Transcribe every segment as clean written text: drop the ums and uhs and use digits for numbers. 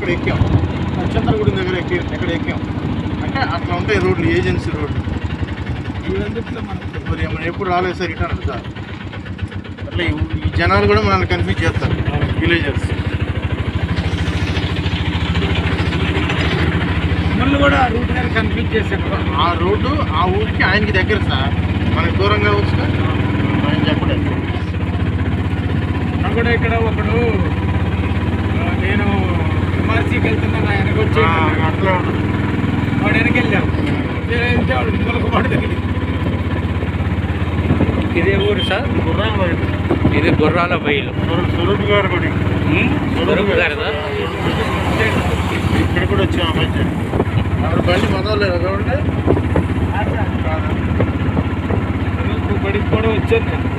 అక్కడ ఎక్కాం, నక్షత్రగూడెం దగ్గర ఎక్కడ ఎక్కాం అంటే అట్లా ఉంటాయి రోడ్లు, ఏజెన్సీ రోడ్లు. ఇవందుట్లో మనం ఎప్పుడు రాలేదు సార్ రిటర్న్ సార్. అట్లా ఈ జనాలు కూడా మనల్ని కన్ఫ్యూజ్ చేస్తారు, విలేజర్స్. మళ్ళీ కూడా ఆ రూట్ గారు కన్ఫ్యూజ్ చేశారు. ఆ రోడ్డు ఆ ఊరికి ఆయనకి దగ్గర సార్, మనకి దూరంగా వచ్చి ఆయన చెప్పలేదు. కూడా ఇక్కడ ఒకడు నేను ఎంఆర్సీకి వెళ్తున్నాను, ఆయనకు వచ్చి అట్లా వాడు వెనక్కి వెళ్ళాం, వాడు ములకపాడు తగిలి. ఇదే ఊరు సార్? గుర్రాల బయలు. ఇది గుర్రాల బయలు. స్వరూప్ గారు కూడా ఇక్కడ కూడా వచ్చాము. మధ్య ఆవిడ బండి మొదలలేదు కాబట్టి బడికి కూడా వచ్చాను నేను.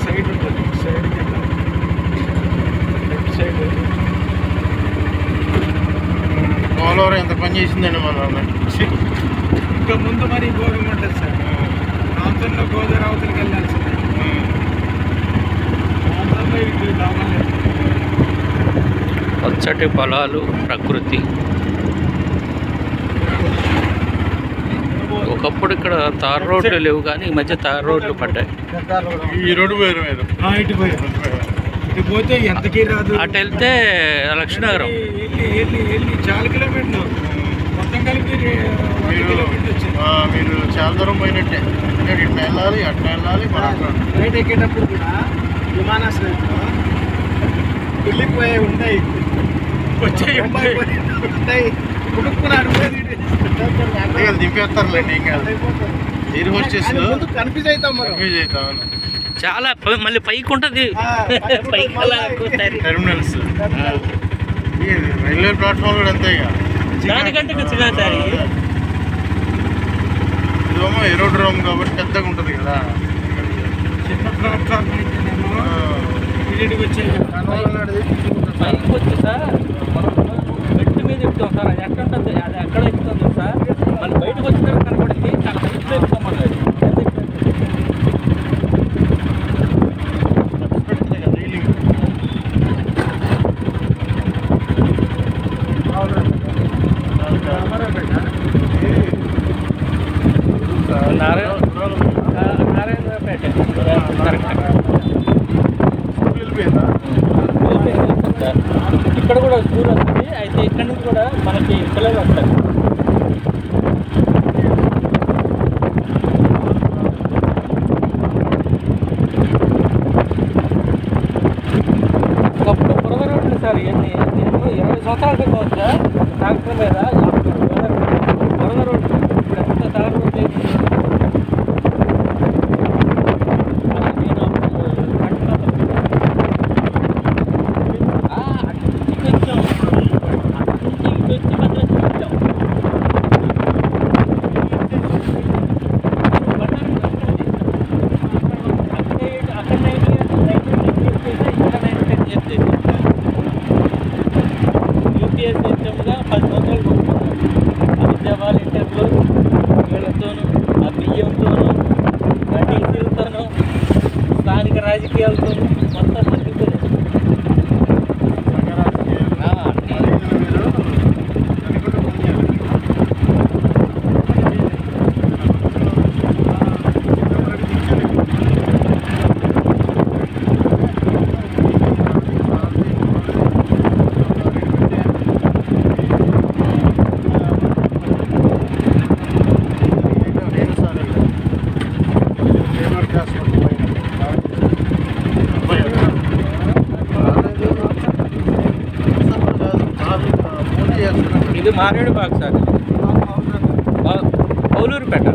సైడ్ ఉంటుంది, సైడ్కి లెఫ్ట్ సైడ్. పోలవరం ఎంత పని చేసిందండి మన. ఇంకా ముందు మరి భోగం ఉంటుంది సార్. ప్రాంతంలో గోదావరి అవతలికి వెళ్ళాల్సిందే. ప్రాంతంలో ఇటు రావాలి. పచ్చటి పొలాలు, ప్రకృతి. ఒకప్పుడు ఇక్కడ తార్ రోడ్లు లేవు, కానీ ఈ మధ్య తార్ రోడ్లు పడ్డాయి. ఈ రోడ్డు పోయారు మీరు? ఇటు పోయారు. ఇటు పోతే ఎంతకీ రాదు. అటు వెళ్తే లక్ష్మీనగరం. వెళ్ళి చాలా కిలోమీటర్లు మొత్తం కలిపి మీరు చాలా దూరం పోయినట్టే. ఇట్లా వెళ్ళాలి, అట్లా వెళ్ళాలి. ఫ్లైట్ ఎక్కేటప్పుడు కూడా విమానాశ్రయంలో వెళ్ళిపోయి ఉంటాయి, వచ్చాయి ఉంటాయి. దింపేస్తారులేండి. ఇంకా ఎయిర్ హోస్టెస్ కన్ఫ్యూజ్ అవుతాం. చాలా మళ్ళీ పైకి ఉంటుంది. టెర్మినల్స్, రైల్వే ప్లాట్ఫామ్ కూడా అంతే. దానికంటే చిన్నసారి ఇదేమో ఏరోడ్రోమ్ కాబట్టి పెద్దగా ఉంటుంది కదా. చిన్న ప్లాట్ఫామ్ అయితేనేమో ఇటు వచ్చాయి. పైకి వచ్చి సార్ గట్టి మీద ఎక్కుతాం సార్. అది ఎక్కడ ఉంటుంది, అది ఎక్కడ ఎక్కుతుంది సార్. మళ్ళీ బయటకు వచ్చిన కనపడింది, చాలా హైట్లో ఎక్కుతాం. మళ్ళీ నారాయణపేట ఇక్కడ కూడా స్కూల్ వస్తుంది. అయితే ఇక్కడ నుంచి కూడా మనకి పిల్లలు వస్తారు. ఒకప్పుడు బురద రోడ్లు సార్. ఇవన్నీ నేను 20 సంవత్సరాల క్రితం వచ్చా ట్రాక్టర్ మీద. బురద రోడ్లు ఇప్పుడు ఎంత తారు రోడ్లు యూపీఎస్ సిస్టమ్గా 10 సంవత్సరాలు కొట్టుకున్నాం. ఆ విద్యావాళ్ళ ఇంటర్లో వీళ్ళతోనూ, ఆ బియ్యంతోనూ, ఆ డీజిల్తోనూ, స్థానిక రాజకీయాలతోనూ మొత్తం తగ్గిపోయింది. ఇది మారేడుపాక సార్, పౌలూరుపేట.